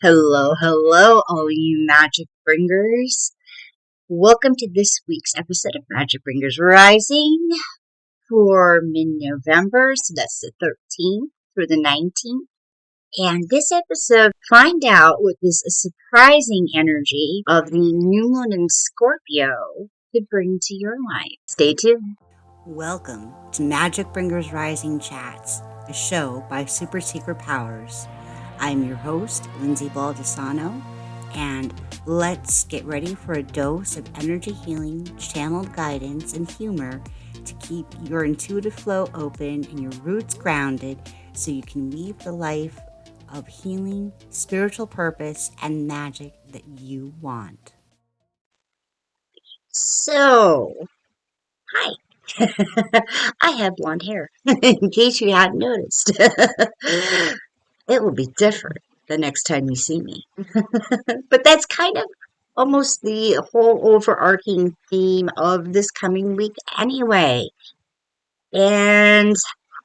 Hello, hello, all you magic bringers. Welcome to this week's episode of Magic Bringers Rising for mid-November, so that's the 13th through the 19th. And this episode, find out what this surprising energy of the new moon in Scorpio could bring to your life. Stay tuned. Welcome to Magic Bringers Rising Chats, a show by Super Secret Powers. I'm your host, Lindsay Baldessano, and let's get ready for a dose of energy healing, channeled guidance, and humor to keep your intuitive flow open and your roots grounded so you can weave the life of healing, spiritual purpose, and magic that you want. So, hi. I have blonde hair, in case you hadn't noticed. It will be different the next time you see me. But that's kind of almost the whole overarching theme of this coming week anyway. And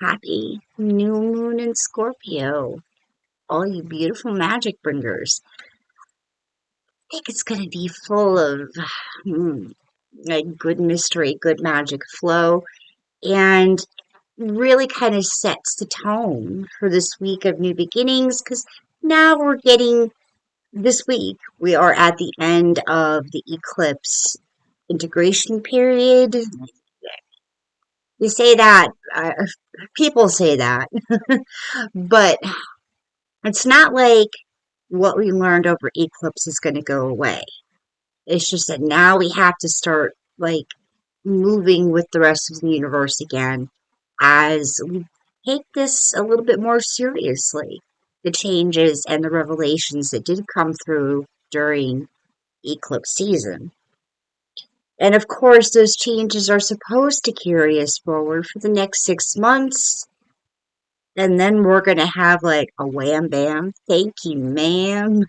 happy new moon in Scorpio, all you beautiful magic bringers. I think it's going to be full of like good mystery, good magic flow, and really kind of sets the tone for this week of new beginnings, because now we're getting this week we are at the end of the eclipse integration period. You say that, people say that, but it's not like what we learned over eclipse is going to go away. It's just that now we have to start like moving with the rest of the universe again as we take this a little bit more seriously. The changes and the revelations that did come through during eclipse season. And of course, those changes are supposed to carry us forward for the next 6 months. And then we're going to have like a wham bam, thank you, ma'am,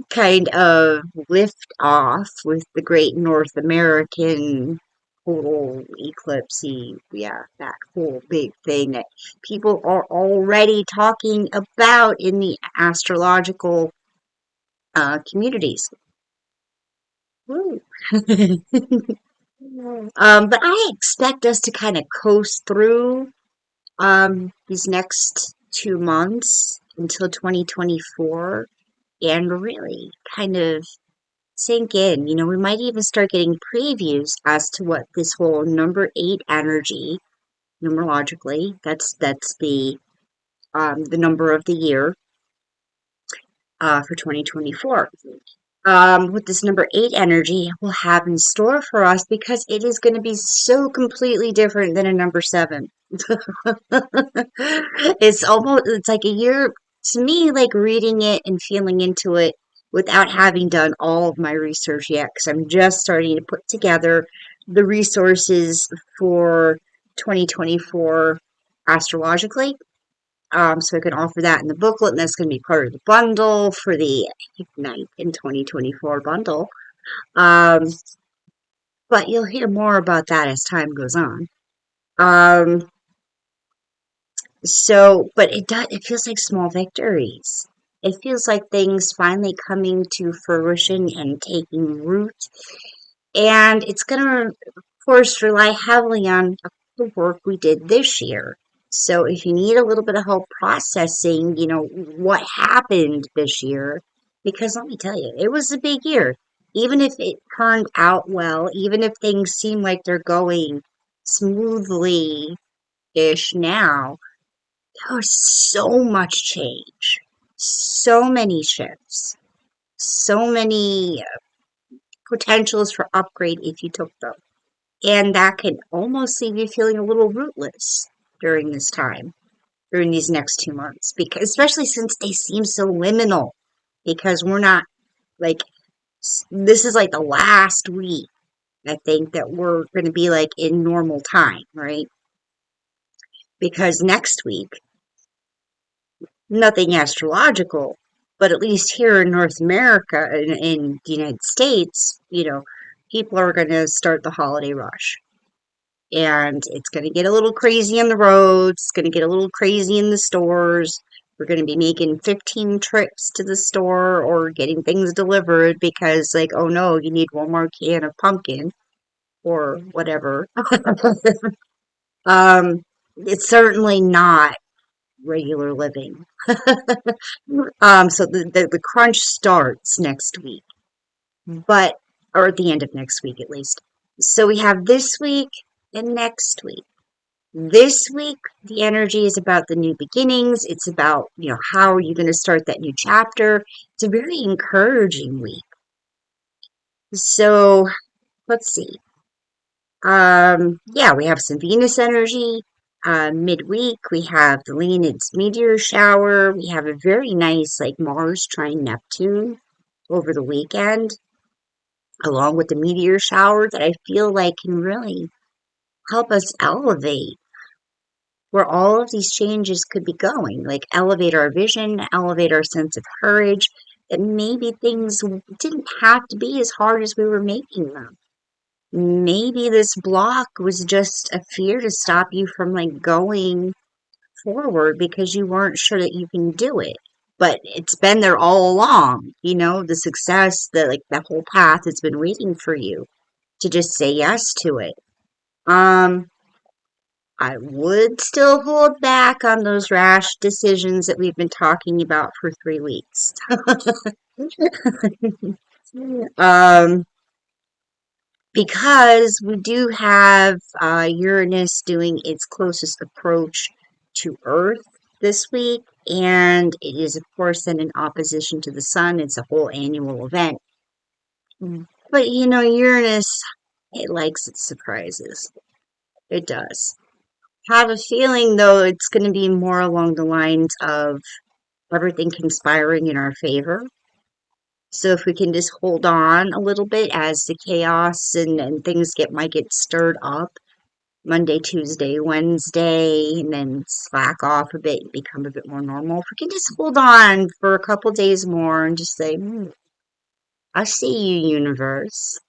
kind of lift off with the great North American total eclipse. Yeah, that whole big thing that people are already talking about in the astrological communities. Woo. But I expect us to kind of coast through these next 2 months until 2024 and really kind of sink in. You know, we might even start getting previews as to what this whole number 8 energy, numerologically, that's the number of the year for 2024. What this number 8 energy will have in store for us, because it is going to be so completely different than a number 7. It's like a year, to me, like reading it and feeling into it without having done all of my research yet, because I'm just starting to put together the resources for 2024 astrologically. So I can offer that in the booklet, and that's going to be part of the bundle for the Ignite in 2024 bundle. But you'll hear more about that as time goes on. But it feels like small victories. It feels like things finally coming to fruition and taking root. And it's going to, of course, rely heavily on the work we did this year. So if you need a little bit of help processing, what happened this year, because let me tell you, it was a big year. Even if it turned out well, even if things seem like they're going smoothly-ish now, there was so much change, so many shifts, so many potentials for upgrade if you took them. And that can almost leave you feeling a little rootless during this time, during these next 2 months, because especially since they seem so liminal, because we're not like, this is like the last week, I think, that we're going to be like in normal time, right? Because next week, nothing astrological, but at least here in North America, in the United States, people are going to start the holiday rush. And it's going to get a little crazy on the roads. It's going to get a little crazy in the stores. We're going to be making 15 trips to the store or getting things delivered because, like, oh no, you need one more can of pumpkin or whatever. um, it's certainly not regular living. So the crunch starts next week, but, or at the end of next week at least. So we have this week and next week. This week, the energy is about the new beginnings. It's about, how are you going to start that new chapter? It's a very encouraging week. So let's see. Yeah, we have some Venus energy. Midweek, we have the Leonid's meteor shower. We have a very nice, like, Mars trine Neptune over the weekend, along with the meteor shower that I feel like can really help us elevate where all of these changes could be going, like elevate our vision, elevate our sense of courage, that maybe things didn't have to be as hard as we were making them. Maybe this block was just a fear to stop you from, like, going forward because you weren't sure that you can do it. But it's been there all along, the success, that whole path has been waiting for you to just say yes to it. I would still hold back on those rash decisions that we've been talking about for 3 weeks. um, because we do have Uranus doing its closest approach to Earth this week, and it is, of course, then in opposition to the Sun. It's a whole annual event. But, Uranus, it likes its surprises. It does. Have a feeling, though, it's going to be more along the lines of everything conspiring in our favor. So if we can just hold on a little bit as the chaos and things might get stirred up Monday, Tuesday, Wednesday, and then slack off a bit and become a bit more normal. If we can just hold on for a couple days more and just say, I see you, universe.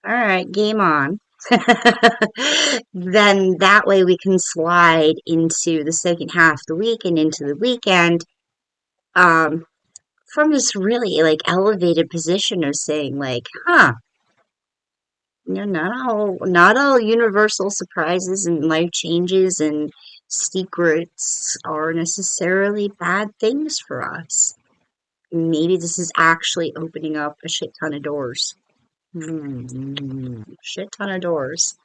All right, game on. Then that way we can slide into the second half of the week and into the weekend um, from this really, like, elevated position of saying, like, not all universal surprises and life changes and secrets are necessarily bad things for us. Maybe this is actually opening up a shit ton of doors. Shit ton of doors.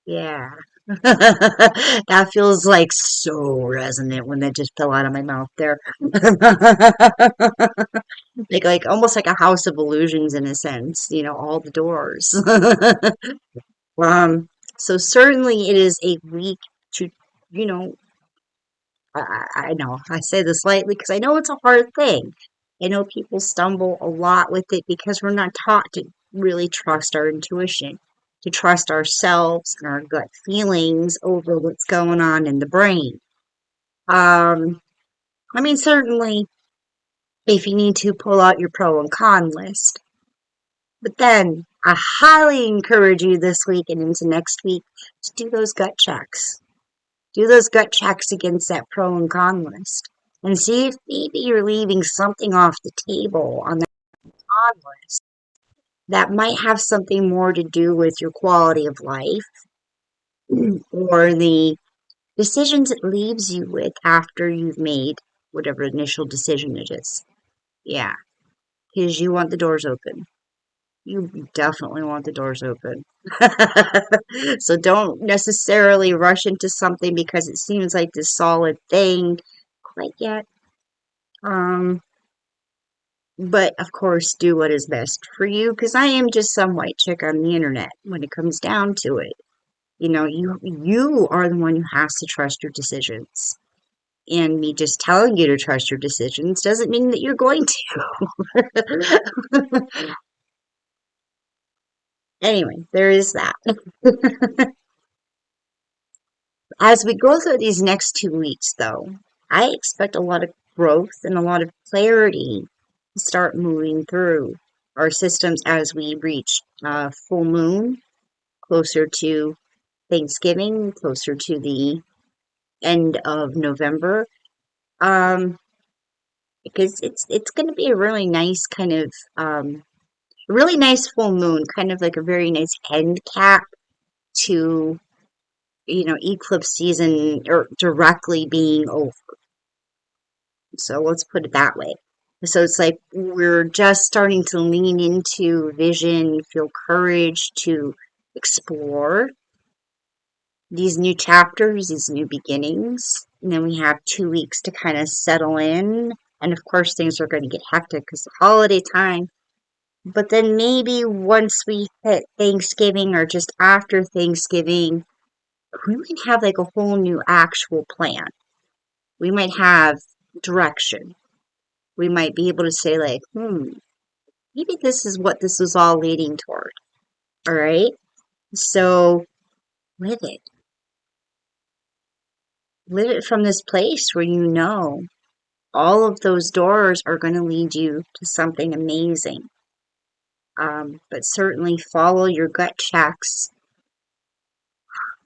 Yeah. That feels like so resonant when that just fell out of my mouth there. Like almost like a house of illusions in a sense, all the doors. Um, so certainly it is a week to, you know, I know I say this lightly because I know it's a hard thing. I know people stumble a lot with it because we're not taught to really trust our intuition, to trust ourselves and our gut feelings over what's going on in the brain. I mean, certainly if you need to pull out your pro and con list, but then I highly encourage you this week and into next week to do those gut checks. Do those gut checks against that pro and con list and see if maybe you're leaving something off the table on that con list that might have something more to do with your quality of life or the decisions it leaves you with after you've made whatever initial decision it is. Yeah, because you want the doors open. You definitely want the doors open. So don't necessarily rush into something because it seems like this solid thing quite yet. But of course, do what is best for you because I am just some white chick on the internet when it comes down to it. You are the one who has to trust your decisions. And me just telling you to trust your decisions doesn't mean that you're going to. Anyway, there is that. As we go through these next 2 weeks, though, I expect a lot of growth and a lot of clarity to start moving through our systems as we reach full moon, closer to Thanksgiving, closer to the end of November. Because it's going to be a really nice kind of really nice full moon, kind of like a very nice end cap to eclipse season or directly being over. So let's put it that way. So it's like we're just starting to lean into vision, feel courage to explore these new chapters, these new beginnings. And then we have 2 weeks to kind of settle in. And of course, things are going to get hectic because of holiday time. But then maybe once we hit Thanksgiving or just after Thanksgiving, we might have like a whole new actual plan. We might have direction. We might be able to say, like, maybe this is what this was all leading toward. All right. So live it. Live it from this place where you know all of those doors are going to lead you to something amazing. But certainly follow your gut checks.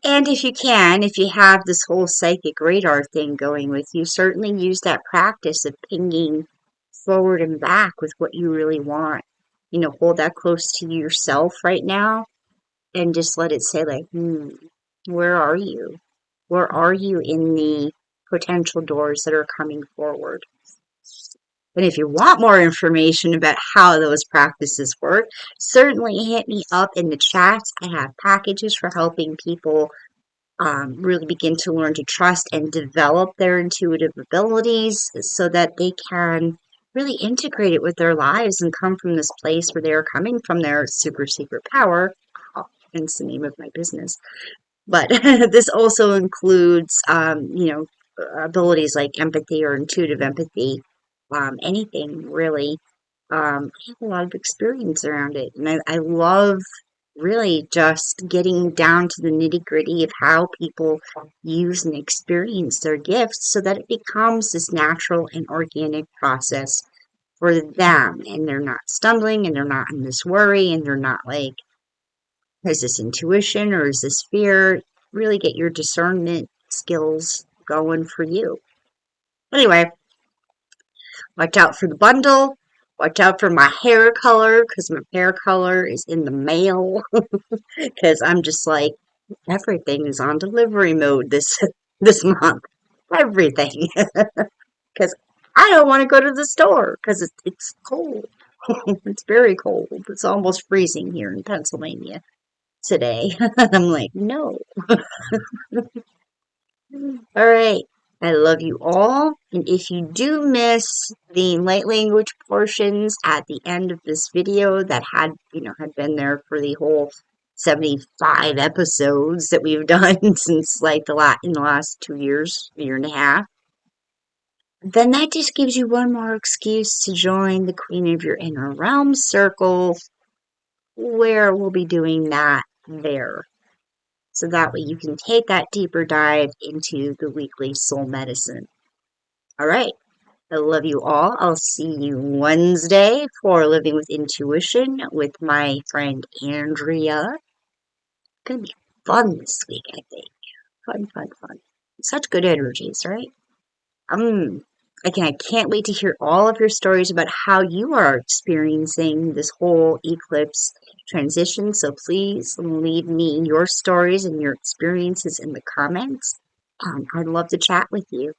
And if you can, if you have this whole psychic radar thing going with you, certainly use that practice of pinging forward and back with what you really want. Hold that close to yourself right now and just let it say, like, where are you? Where are you in the potential doors that are coming forward? And if you want more information about how those practices work, certainly hit me up in the chats. I have packages for helping people really begin to learn to trust and develop their intuitive abilities so that they can really integrate it with their lives and come from this place where they are coming from their super secret power. Hence the name of my business. But this also includes, abilities like empathy or intuitive empathy, anything really. I have a lot of experience around it, and I love really just getting down to the nitty gritty of how people use and experience their gifts so that it becomes this natural and organic process for them, and they're not stumbling, and they're not in this worry, and they're not like, is this intuition or is this fear? Really get your discernment skills going for you. Anyway, watch out for the bundle. Watch out for my hair color because my hair color is in the mail. Because I'm just like, everything is on delivery mode this month. Everything. Because I don't want to go to the store because it's cold. It's very cold. It's almost freezing here in Pennsylvania today. I'm like, no. All right. I love you all. And if you do miss the light language portions at the end of this video that had been there for the whole 75 episodes that we've done since like in the last 2 years, year and a half, then that just gives you one more excuse to join the Queen of Your Inner Realm circle where we'll be doing that there. So that way you can take that deeper dive into the weekly soul medicine. All right. I love you all. I'll see you Wednesday for Living with Intuition with my friend Andrea. It's going to be fun this week, I think. Fun, fun, fun. Such good energies, right? Again, I can't wait to hear all of your stories about how you are experiencing this whole eclipse transition. So please leave me your stories and your experiences in the comments. I'd love to chat with you.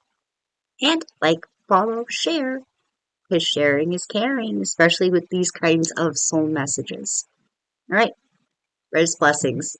And like, follow, share, because sharing is caring, especially with these kinds of soul messages. All right, greatest blessings.